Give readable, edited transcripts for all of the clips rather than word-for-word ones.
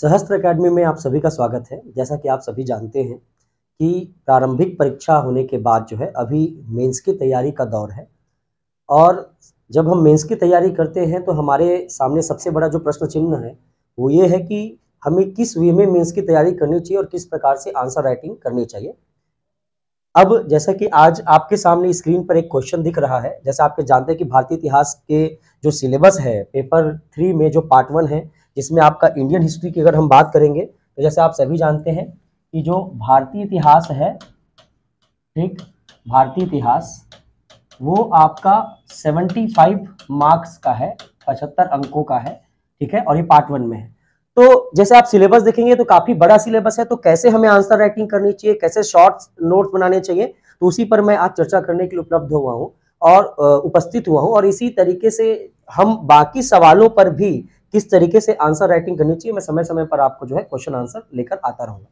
सहस्त्र अकेडमी में आप सभी का स्वागत है। जैसा कि आप सभी जानते हैं कि प्रारंभिक परीक्षा होने के बाद जो है अभी मेंस की तैयारी का दौर है और जब हम मेंस की तैयारी करते हैं तो हमारे सामने सबसे बड़ा जो प्रश्न चिन्ह है वो ये है कि हमें किस वे में मेंस की तैयारी करनी चाहिए और किस प्रकार से आंसर राइटिंग करनी चाहिए। अब जैसा कि आज आपके सामने स्क्रीन पर एक क्वेश्चन दिख रहा है, जैसा आप जानते हैं कि भारतीय इतिहास के जो सिलेबस है पेपर 3 में जो पार्ट 1 है जिसमें आपका इंडियन हिस्ट्री की अगर हम बात करेंगे तो जैसे आप सभी जानते हैं कि जो भारतीय इतिहास है, ठीक, भारतीय इतिहास वो आपका 75 मार्क्स का है, 75 अंकों का है, ठीक है, और ये पार्ट 1 में है। तो जैसे आप सिलेबस देखेंगे तो काफी बड़ा सिलेबस है, तो कैसे हमें आंसर राइटिंग करनी चाहिए, कैसे शॉर्ट नोट्स बनाने चाहिए, तो उसी पर मैं आज चर्चा करने के लिए उपलब्ध हुआ हूँ और उपस्थित हुआ हूँ। और इसी तरीके से हम बाकी सवालों पर भी किस तरीके से आंसर राइटिंग करनी चाहिए मैं समय समय पर आपको जो है क्वेश्चन आंसर लेकर आता रहूंगा।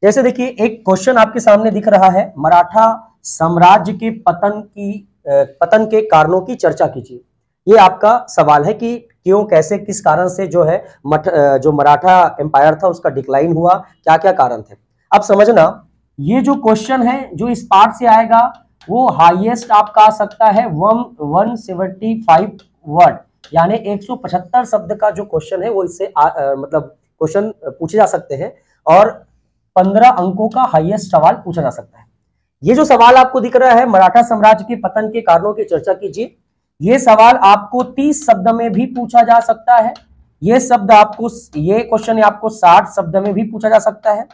जैसे देखिए एक क्वेश्चन आपके सामने दिख रहा है, मराठा साम्राज्य के पतन के कारणों की चर्चा कीजिए। ये आपका सवाल है कि क्यों, कैसे, किस कारण से जो है जो मराठा एम्पायर था उसका डिक्लाइन हुआ, क्या क्या कारण थे। अब समझना, ये जो क्वेश्चन है जो इस पार्ट से आएगा वो हाईएस्ट आपका आ सकता है 175 वर्ड, यानी 175 शब्द का जो क्वेश्चन है वो इससे मतलब क्वेश्चन पूछे जा सकते हैं और 15 अंकों का हाईएस्ट सवाल पूछा जा सकता है। ये जो सवाल आपको दिख रहा है, मराठा साम्राज्य के पतन के कारणों की चर्चा कीजिए, ये सवाल आपको 30 शब्द में भी पूछा जा सकता है। ये क्वेश्चन आपको 60 शब्द में भी पूछा जा सकता है।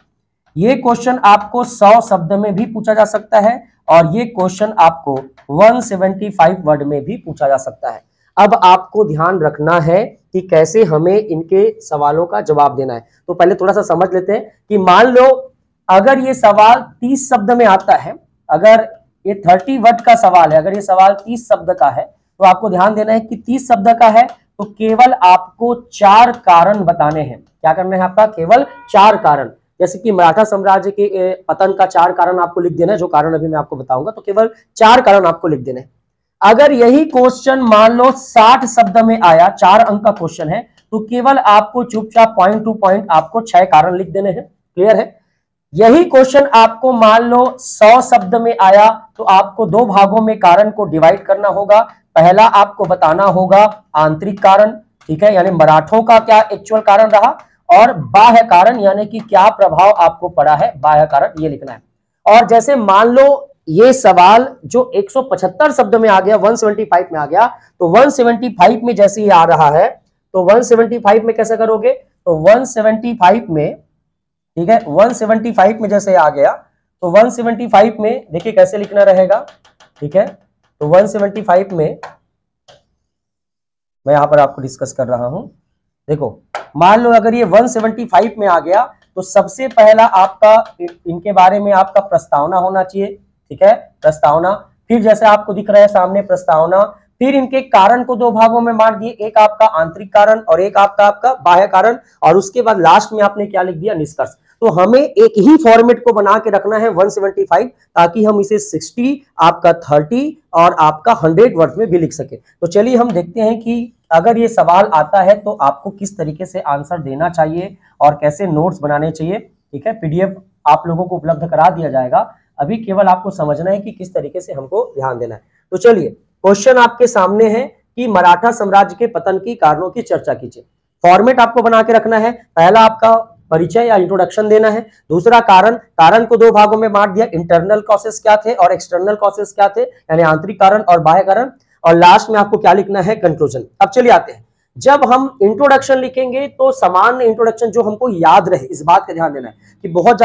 ये क्वेश्चन आपको 100 शब्द में भी पूछा जा सकता है और ये क्वेश्चन आपको 175 वर्ड में भी पूछा जा सकता है। अब आपको ध्यान रखना है कि कैसे हमें इनके सवालों का जवाब देना है। तो पहले थोड़ा सा समझ लेते हैं कि मान लो अगर ये सवाल 30 शब्द में आता है, अगर ये 30 वर्ड का सवाल है, अगर ये सवाल 30 शब्द का है तो आपको ध्यान देना है कि 30 शब्द का है तो केवल आपको 4 कारण बताने हैं। क्या करना है आपका? केवल 4 कारण। जैसे कि मराठा साम्राज्य के पतन का 4 कारण आपको लिख देना है, जो कारण अभी मैं आपको बताऊंगा, तो केवल 4 कारण आपको लिख देना है। अगर यही क्वेश्चन मान लो 60 शब्द में आया, 4 अंक का क्वेश्चन है, तो केवल आपको चुपचाप पॉइंट टू पॉइंट आपको 6 कारण लिख देने हैं। क्लियर है? यही क्वेश्चन आपको मान लो 100 शब्द में आया तो आपको 2 भागों में कारण को डिवाइड करना होगा। पहला आपको बताना होगा आंतरिक कारण, ठीक है, यानी मराठों का क्या एक्चुअल कारण रहा, और बाह्य कारण यानी कि क्या प्रभाव आपको पड़ा है, बाह्य कारण ये लिखना है। और जैसे मान लो ये सवाल जो 175 शब्द में आ गया, 175 में आ गया, तो 175 में जैसे ये आ रहा है तो 175 में कैसे करोगे, तो 175 में, ठीक है, 175 में जैसे आ गया तो 175 में देखिए कैसे लिखना रहेगा, ठीक है। तो 175 में मैं यहां पर आपको डिस्कस कर रहा हूं। देखो मान लो अगर ये 175 में आ गया तो सबसे पहला आपका इनके बारे में आपका प्रस्तावना होना चाहिए, ठीक है, प्रस्तावना। फिर जैसे आपको दिख रहा है सामने प्रस्तावना, फिर इनके कारण को 2 भागों में बांट दिए, एक आपका आंतरिक कारण और एक आपका बाह्य कारण, और उसके बाद लास्ट में आपने क्या लिख दिया, निष्कर्ष। तो हमें एक ही फॉर्मेट को बना के रखना है 175, ताकि हम इसे 60, आपका 30 और आपका 100 वर्ड में भी लिख सके। तो चलिए हम देखते हैं कि अगर ये सवाल आता है तो आपको किस तरीके से आंसर देना चाहिए और कैसे नोट्स बनाने चाहिए, ठीक है। पीडीएफ आप लोगों को उपलब्ध करा दिया जाएगा, अभी केवल आपको समझना है कि किस तरीके से हमको ध्यान देना है। तो चलिए क्वेश्चन आपके सामने है कि मराठा साम्राज्य के पतन की कारणों की चर्चा कीजिए। फॉर्मेट आपको बना के रखना है, पहला आपका परिचय या इंट्रोडक्शन देना है, दूसरा कारण को 2 भागों में बांट दिया, इंटरनल कॉसेस क्या थे और एक्सटर्नल कॉसेस क्या थे, यानी आंतरिक कारण और बाह्य कारण, और लास्ट में आपको क्या लिखना है, कंक्लूजन। अब चलिए आते हैं, जब हम इंट्रोडक्शन लिखेंगे तो सामान्य इंट्रोडक्शन जो हमको याद रहे, इस बात का ध्यान देना है कि बहुत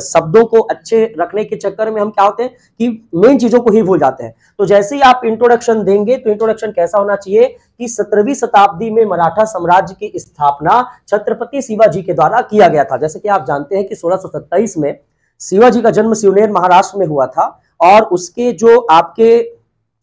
शब्दों को अच्छे रखने के चक्कर में हम क्या होते हैं कि मेन चीजों को ही भूल जाते हैं। तो जैसे ही आप इंट्रोडक्शन देंगे तो इंट्रोडक्शन कैसा होना चाहिए कि 17वीं शताब्दी में मराठा साम्राज्य की स्थापना छत्रपति शिवाजी के द्वारा किया गया था। जैसे कि आप जानते हैं कि 1627 में शिवाजी का जन्म शिवनेर महाराष्ट्र में हुआ था और उसके जो आपके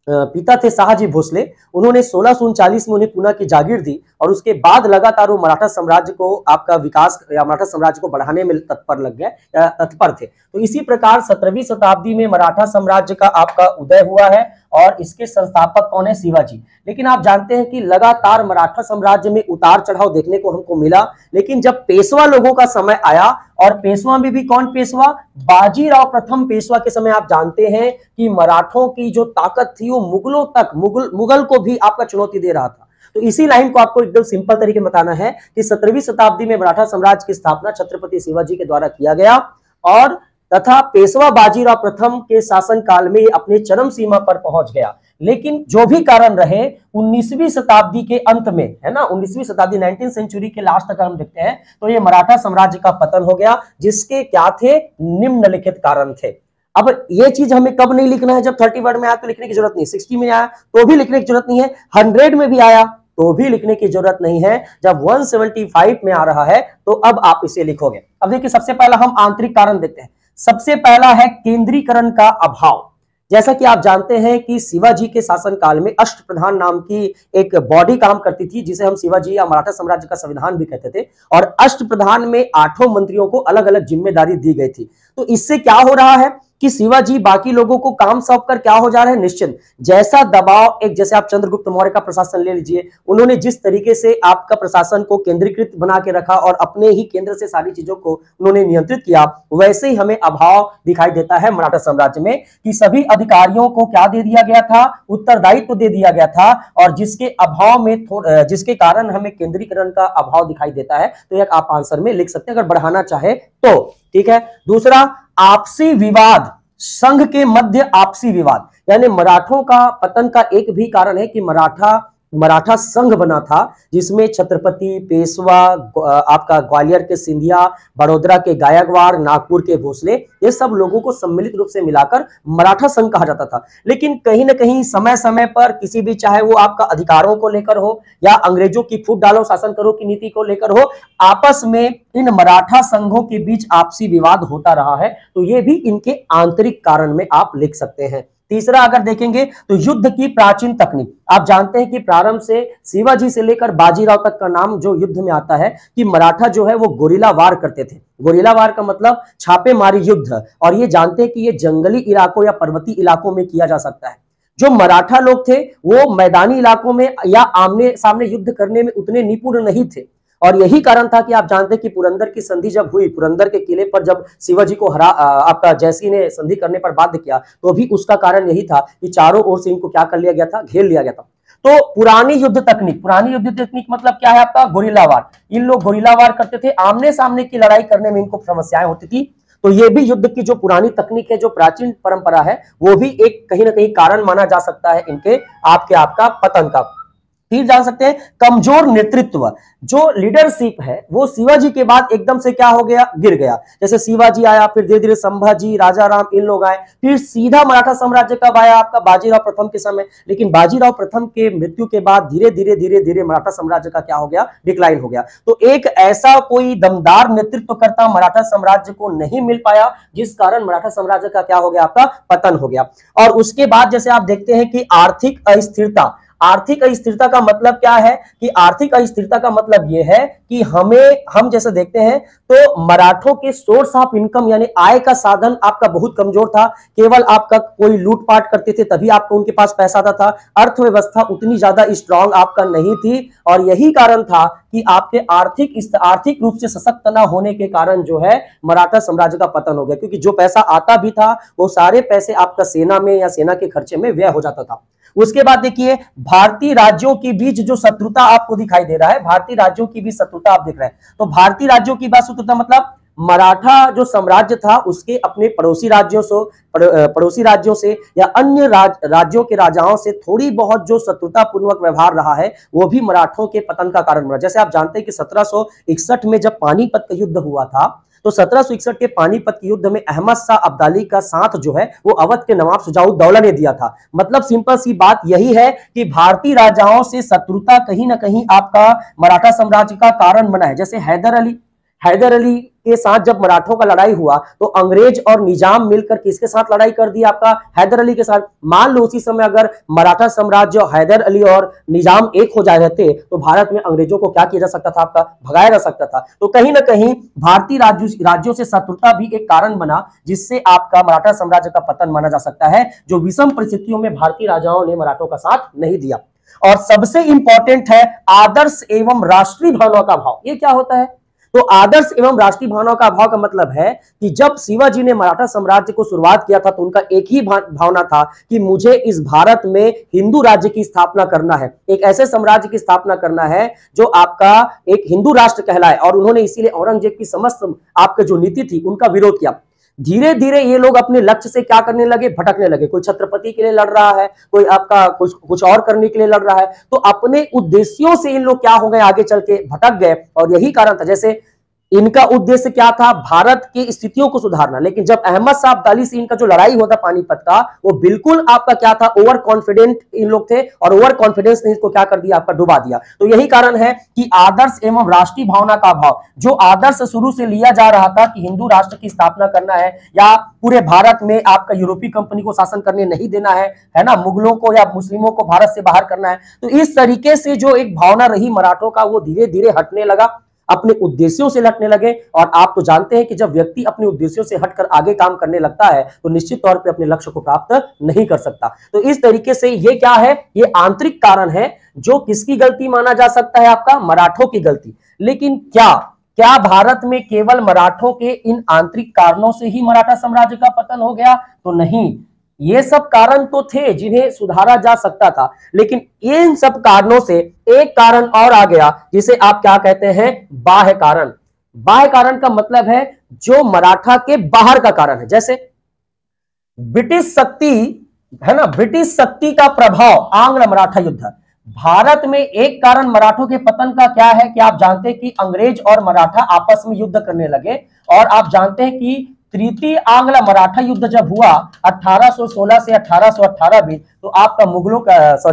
पिता थे शाहजी भोसले, उन्होंने 1639 में उन्हें पुणे की जागीर दी और उसके बाद लगातार वो मराठा साम्राज्य को आपका विकास या मराठा साम्राज्य को बढ़ाने में तत्पर थे। तो इसी प्रकार 17वीं शताब्दी में मराठा साम्राज्य का आपका उदय हुआ है और इसके संस्थापक कौन है? शिवाजी। लेकिन आप जानते हैं कि लगातार मराठा साम्राज्य में उतार चढ़ाव देखने को हमको मिला, लेकिन जब पेशवा लोगों का समय आया, और पेशवा में भी कौन पेशवा? बाजीराव प्रथम पेशवा के समय आप जानते हैं कि मराठों की जो ताकत थी वो मुगलों तक, मुगल को भी आपका चुनौती दे रहा था। तो इसी लाइन को आपको एकदम सिंपल तरीके में बताना है कि 17वीं शताब्दी में मराठा साम्राज्य की स्थापना छत्रपति शिवाजी के द्वारा किया गया, और तथा पेशवा बाजीराव प्रथम के शासन काल में अपने चरम सीमा पर पहुंच गया। लेकिन जो भी कारण रहे, 19वीं शताब्दी के अंत में, है ना, 19वीं शताब्दी 19th सेंचुरी के लास्ट तक हम देखते हैं तो ये मराठा साम्राज्य का पतन हो गया, जिसके क्या थे? निम्नलिखित कारण थे। अब ये चीज हमें कब नहीं लिखना है? जब 31 में आया तो लिखने की जरूरत नहीं, 60 में आया तो भी लिखने की जरूरत नहीं है, 100 में भी आया तो भी लिखने की जरूरत नहीं है, जब 175 में आ रहा है तो अब आप इसे लिखोगे। अब देखिए, सबसे पहला हम आंतरिक कारण देखते हैं। सबसे पहला है केंद्रीकरण का अभाव। जैसा कि आप जानते हैं कि शिवाजी के शासन काल में अष्टप्रधान नाम की एक बॉडी काम करती थी, जिसे हम शिवाजी या मराठा साम्राज्य का संविधान भी कहते थे, और अष्टप्रधान में 8 मंत्रियों को अलग अलग जिम्मेदारी दी गई थी। तो इससे क्या हो रहा है कि शिवाजी बाकी लोगों को काम सौंप कर क्या हो जा रहे हैं? निश्चिंत। जैसा दबाव, एक जैसे आप चंद्रगुप्त मौर्य का प्रशासन ले लीजिए, उन्होंने जिस तरीके से आपका प्रशासन को केंद्रीकृत बना के रखा और अपने ही केंद्र से सारी चीजों को उन्होंने नियंत्रित किया, वैसे ही हमें अभाव दिखाई देता है मराठा साम्राज्य में कि सभी अधिकारियों को क्या दे दिया गया था? उत्तरदायित्व दे दिया गया था, और जिसके अभाव में जिसके कारण हमें केंद्रीकरण का अभाव दिखाई देता है। तो एक आप आंसर में लिख सकते हैं अगर बढ़ाना चाहे तो, ठीक है। दूसरा, आपसी विवाद, संघ के मध्य आपसी विवाद, यानी मराठों का पतन का एक भी कारण है कि मराठा संघ बना था, जिसमें छत्रपति, पेशवा, आपका ग्वालियर के सिंधिया, बड़ोदरा के गायकवाड़, नागपुर के भोसले, ये सब लोगों को सम्मिलित रूप से मिलाकर मराठा संघ कहा जाता था। लेकिन कहीं ना कहीं समय समय पर किसी भी, चाहे वो आपका अधिकारों को लेकर हो या अंग्रेजों की फूट डालो शासन करो की नीति को लेकर हो, आपस में इन मराठा संघों के बीच आपसी विवाद होता रहा है। तो ये भी इनके आंतरिक कारण में आप लिख सकते हैं। तीसरा अगर देखेंगे तो युद्ध की प्राचीन तकनीक। आप जानते हैं कि प्रारंभ से शिवाजी से लेकर बाजीराव तक का नाम जो युद्ध में आता है कि मराठा जो है वो गोरिल्ला वार करते थे। गोरिल्ला वार का मतलब छापेमारी युद्ध, और ये जानते हैं कि ये जंगली इलाकों या पर्वतीय इलाकों में किया जा सकता है। जो मराठा लोग थे वो मैदानी इलाकों में या आमने सामने युद्ध करने में उतने निपुण नहीं थे, और यही कारण था कि आप जानते हैं कि पुरंदर की संधि जब हुई, पुरंदर के किले पर जब शिवाजी को आपका जयसिंह ने संधि करने पर बाध्य किया, तो भी उसका कारण यही था कि चारों ओर से इनको क्या कर लिया गया था? घेर लिया गया था। तो पुरानी युद्ध तकनीक मतलब क्या है? आपका गोरिल्ला वार। इन लोग गोरिल्ला वार करते थे, आमने सामने की लड़ाई करने में इनको समस्याएं होती थी। तो ये भी युद्ध की जो पुरानी तकनीक है, जो प्राचीन परंपरा है, वो भी एक कहीं ना कहीं कारण माना जा सकता है इनके आपका पतन का। फिर जान सकते हैं कमजोर नेतृत्व, जो लीडरशिप है वो शिवाजी के बाद एकदम से क्या हो गया? गिर गया। जैसे शिवाजी आया, फिर धीरे धीरे संभाजी, राजाराम, इन लोग आए, फिर सीधा मराठा साम्राज्य कब आया? आपका बाजीराव प्रथम के समय। लेकिन बाजीराव प्रथम के मृत्यु के बाद धीरे धीरे मराठा साम्राज्य का क्या हो गया? डिक्लाइन हो गया। तो एक ऐसा कोई दमदार नेतृत्वकर्ता मराठा साम्राज्य को नहीं मिल पाया, जिस कारण मराठा साम्राज्य का क्या हो गया? आपका पतन हो गया। और उसके बाद जैसे आप देखते हैं कि आर्थिक अस्थिरता का मतलब क्या है? कि आर्थिक अस्थिरता का मतलब यह है कि हम जैसे देखते हैं तो मराठों के सोर्स ऑफ इनकम यानी आय का साधन आपका बहुत कमजोर था। केवल आपका कोई लूटपाट करते थे तभी आपको उनके पास पैसा आता था। अर्थव्यवस्था उतनी ज्यादा स्ट्रांग आपका नहीं थी, और यही कारण था कि आपके आर्थिक रूप से सशक्त न होने के कारण जो है मराठा साम्राज्य का पतन हो गया, क्योंकि जो पैसा आता भी था वो सारे पैसे आपका सेना में या सेना के खर्चे में व्यय हो जाता था। उसके बाद देखिए भारतीय राज्यों के बीच जो शत्रुता आपको दिखाई दे रहा है, भारतीय राज्यों की भी शत्रुता आप देख रहे हैं। तो भारतीय राज्यों की बात शत्रुता मतलब मराठा जो साम्राज्य था उसके अपने पड़ोसी राज्यों से या अन्य राज्यों के राजाओं से थोड़ी बहुत जो शत्रुता पूर्वक व्यवहार रहा है, वो भी मराठों के पतन का कारण बना। जैसे आप जानते हैं कि 1761 में जब पानीपत का युद्ध हुआ था, तो 1761 के पानीपत के युद्ध में अहमद शाह अब्दाली का साथ जो है वो अवध के नवाब शुजाउद्दौला ने दिया था। मतलब सिंपल सी बात यही है कि भारतीय राजाओं से शत्रुता कहीं ना कहीं आपका मराठा साम्राज्य का कारण बना है। जैसे हैदर अली के साथ जब मराठों का लड़ाई हुआ तो अंग्रेज और निजाम मिलकर किसके साथ लड़ाई कर दी? आपका हैदर अली के साथ। मान लो उसी समय अगर मराठा साम्राज्य, हैदर अली और निजाम एक हो जाए रहते तो भारत में अंग्रेजों को क्या किया जा सकता था? आपका भगाया जा सकता था। तो कहीं ना कहीं भारतीय राज्यों से शत्रुता भी एक कारण बना जिससे आपका मराठा साम्राज्य का पतन माना जा सकता है, जो विषम परिस्थितियों में भारतीय राजाओं ने मराठों का साथ नहीं दिया। और सबसे इंपॉर्टेंट है आदर्श एवं राष्ट्रीय भावनाओं का अभाव। ये क्या होता है? तो आदर्श एवं राष्ट्रीय भावनाओं का अभाव का मतलब है कि जब शिवाजी ने मराठा साम्राज्य को शुरुआत किया था तो उनका एक ही भावना था कि मुझे इस भारत में हिंदू राज्य की स्थापना करना है, एक ऐसे साम्राज्य की स्थापना करना है जो आपका एक हिंदू राष्ट्र कहलाए। और उन्होंने इसीलिए औरंगजेब की समस्त आपके जो नीति थी उनका विरोध किया। धीरे धीरे ये लोग अपने लक्ष्य से क्या करने लगे? भटकने लगे। कोई छत्रपति के लिए लड़ रहा है, कोई आपका कुछ और करने के लिए लड़ रहा है। तो अपने उद्देश्यों से इन लोग क्या हो गए? आगे चल के भटक गए। और यही कारण था, जैसे इनका उद्देश्य क्या था? भारत की स्थितियों को सुधारना। लेकिन जब अहमद शाह अब्दाली से इनका जो लड़ाई होता पानीपत का, वो बिल्कुल आपका क्या था? ओवर कॉन्फिडेंट इन लोग थे और ओवर कॉन्फिडेंस ने इसको क्या कर दिया? आपका डुबा दिया। तो यही कारण है कि आदर्श एवं राष्ट्रीय भावना का अभाव, जो आदर्श शुरू से लिया जा रहा था कि हिंदू राष्ट्र की स्थापना करना है या पूरे भारत में आपका यूरोपीय कंपनी को शासन करने नहीं देना है ना, मुगलों को या मुस्लिमों को भारत से बाहर करना है। तो इस तरीके से जो एक भावना रही मराठों का, वो धीरे धीरे हटने लगा, अपने उद्देश्यों से हटने लगे। और आप तो जानते हैं कि जब व्यक्ति अपने उद्देश्यों से हटकर आगे काम करने लगता है तो निश्चित तौर पे अपने लक्ष्य को प्राप्त नहीं कर सकता। तो इस तरीके से ये क्या है? ये आंतरिक कारण है जो किसकी गलती माना जा सकता है? आपका मराठों की गलती। लेकिन क्या भारत में केवल मराठों के इन आंतरिक कारणों से ही मराठा साम्राज्य का पतन हो गया? तो नहीं, ये सब कारण तो थे जिन्हें सुधारा जा सकता था। लेकिन इन सब कारणों से एक कारण और आ गया जिसे आप क्या कहते हैं? बाह्य कारण। बाह्य कारण का मतलब है जो मराठा के बाहर का कारण है। जैसे ब्रिटिश शक्ति है ना, ब्रिटिश शक्ति का प्रभाव, आंग्ल मराठा युद्ध। भारत में एक कारण मराठों के पतन का क्या है कि आप जानते हैं कि अंग्रेज और मराठा आपस में युद्ध करने लगे। और आप जानते हैं कि तृतीय आंग्ल मराठा युद्ध जब हुआ 1816 से 1818 भी, तो आपका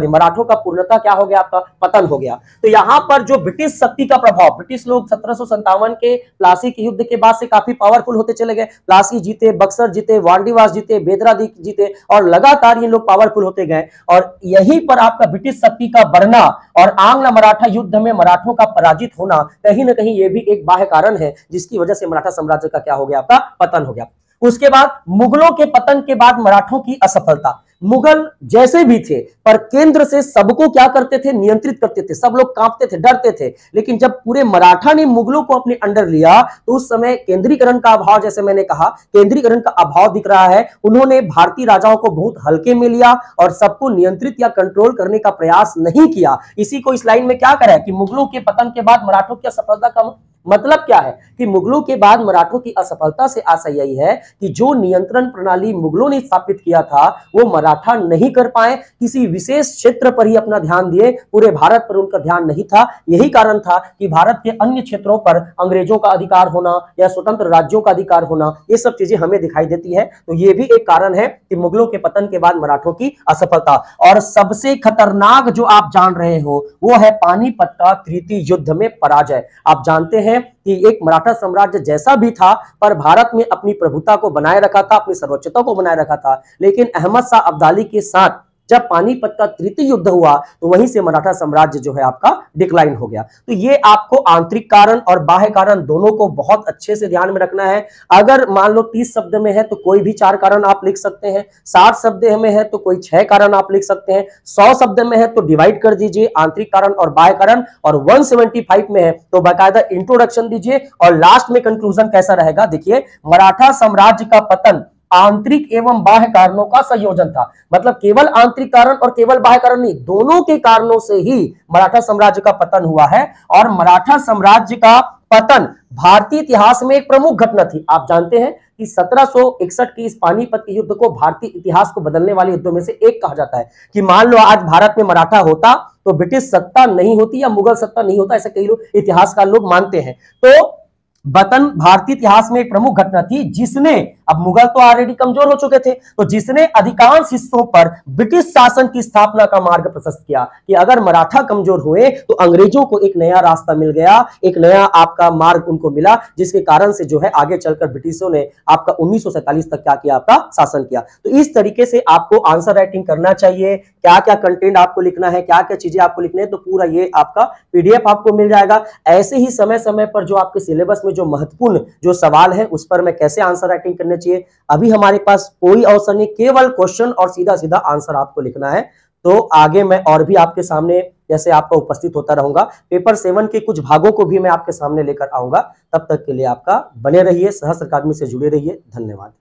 मराठों का पूर्णतः क्या हो गया? आपका पतन हो गया। तो यहां पर जो ब्रिटिश शक्ति का प्रभाव, ब्रिटिश लोग 1757 के प्लासी के युद्ध के बाद से काफी पावरफुल होते चले गए। प्लासी जीते, बक्सर जीते, वांडीवास जीते, बेदरा जीते और लगातार ये लोग पावरफुल होते गए। और यहीं पर आपका ब्रिटिश शक्ति का बढ़ना और आंग्ल मराठा युद्ध में मराठों का पराजित होना कहीं ना कहीं ये भी एक बाह्य कारण है जिसकी वजह से मराठा साम्राज्य का क्या हो गया? आपका पतन हो गया। उसके बाद मुगलों के पतन के बाद मराठों की असफलता। मुगल जैसे भी थे पर केंद्र से सबको क्या करते थे? नियंत्रित करते थे। सब लोग कांपते थे, डरते थे। लेकिन जब पूरे मराठा ने मुगलों को अपने अंडर लिया तो उस समय केंद्रीकरण का अभाव, जैसे मैंने कहा, केंद्रीकरण का अभाव दिख रहा है। उन्होंने भारतीय राजाओं को बहुत हल्के में लिया और सबको नियंत्रित या कंट्रोल करने का प्रयास नहीं किया। इसी को इस लाइन में क्या करें कि मुगलों के पतन के बाद मराठों की असफलता का मतलब क्या है? कि मुगलों के बाद मराठों की असफलता से आशय यही है कि जो नियंत्रण प्रणाली मुगलों ने स्थापित किया था वो मराठा नहीं कर पाए। किसी विशेष क्षेत्र पर ही अपना ध्यान दिए, पूरे भारत पर उनका ध्यान नहीं था। यही कारण था कि भारत के अन्य क्षेत्रों पर अंग्रेजों का अधिकार होना या स्वतंत्र राज्यों का अधिकार होना, ये सब चीजें हमें दिखाई देती है। तो ये भी एक कारण है कि मुगलों के पतन के बाद मराठों की असफलता। और सबसे खतरनाक जो आप जान रहे हो वो है पानीपत का तृतीय युद्ध में पराजय। आप जानते हैं कि एक मराठा साम्राज्य जैसा भी था पर भारत में अपनी प्रभुता को बनाए रखा था, अपनी सर्वोच्चता को बनाए रखा था। लेकिन अहमद शाह अब्दाली के साथ जब पानीपत का तृतीय युद्ध हुआ तो वहीं से मराठा साम्राज्य जो है आपका डिक्लाइन हो गया। तो ये आपको आंतरिक कारण और बाह्य कारण दोनों को बहुत अच्छे से ध्यान में रखना है। अगर मान लो 30 शब्द में है तो कोई भी 4 कारण आप लिख सकते हैं, 60 शब्द में है तो कोई 6 कारण आप लिख सकते हैं, 100 शब्द में है तो डिवाइड कर दीजिए आंतरिक कारण और बाह्य कारण, और 175 में है तो बाकायदा इंट्रोडक्शन दीजिए। और लास्ट में कंक्लूजन कैसा रहेगा? देखिए, मराठा साम्राज्य का पतन आंतरिक एवं बाह्य कारणों का संयोजन था। मतलब केवल आंतरिक कारण और केवल बाह्य कारण नहीं, दोनों के कारणों से ही मराठा साम्राज्य का पतन हुआ है। और मराठा साम्राज्य का पतन भारतीय इतिहास में एक प्रमुख घटना थी। आप जानते हैं कि 1761 की इस पानीपत के युद्ध को भारतीय इतिहास को बदलने वाले युद्धों में से एक कहा जाता है। कि मान लो आज भारत में मराठा होता तो ब्रिटिश सत्ता नहीं होती या मुगल सत्ता नहीं होता, ऐसे कई लोग इतिहासकार लोग मानते हैं। तो पतन भारतीय इतिहास में एक प्रमुख घटना थी जिसने अब मुगल तो ऑलरेडी कमजोर हो चुके थे, तो जिसने अधिकांश हिस्सों पर ब्रिटिश शासन की स्थापना का मार्ग प्रशस्त किया कि अगर मराठा कमजोर हुए तो अंग्रेजों को एक नया रास्ता मिल गया, एक नया आपका मार्ग उनको मिला, जिसके कारण से जो है आगे चलकर ब्रिटिशों ने आपका 1947 तक क्या किया, आपका शासन किया। तो इस तरीके से आपको आंसर राइटिंग करना चाहिए, क्या क्या कंटेंट आपको लिखना है, क्या क्या चीजें आपको लिखनी है, तो पूरा ये आपका पीडीएफ आपको मिल जाएगा। ऐसे ही समय समय पर जो आपके सिलेबस में जो महत्वपूर्ण जो सवाल है उस पर मैं कैसे आंसर राइटिंग करने चाहिए, अभी हमारे पास कोई अवसर नहीं, केवल क्वेश्चन और सीधा सीधा आंसर आपको लिखना है। तो आगे मैं और भी आपके सामने जैसे आपका उपस्थित होता रहूंगा, पेपर 7 के कुछ भागों को भी मैं आपके सामने लेकर आऊंगा। तब तक के लिए आपका बने रहिए, सहस्त्र अकादमी से जुड़े रहिए। धन्यवाद।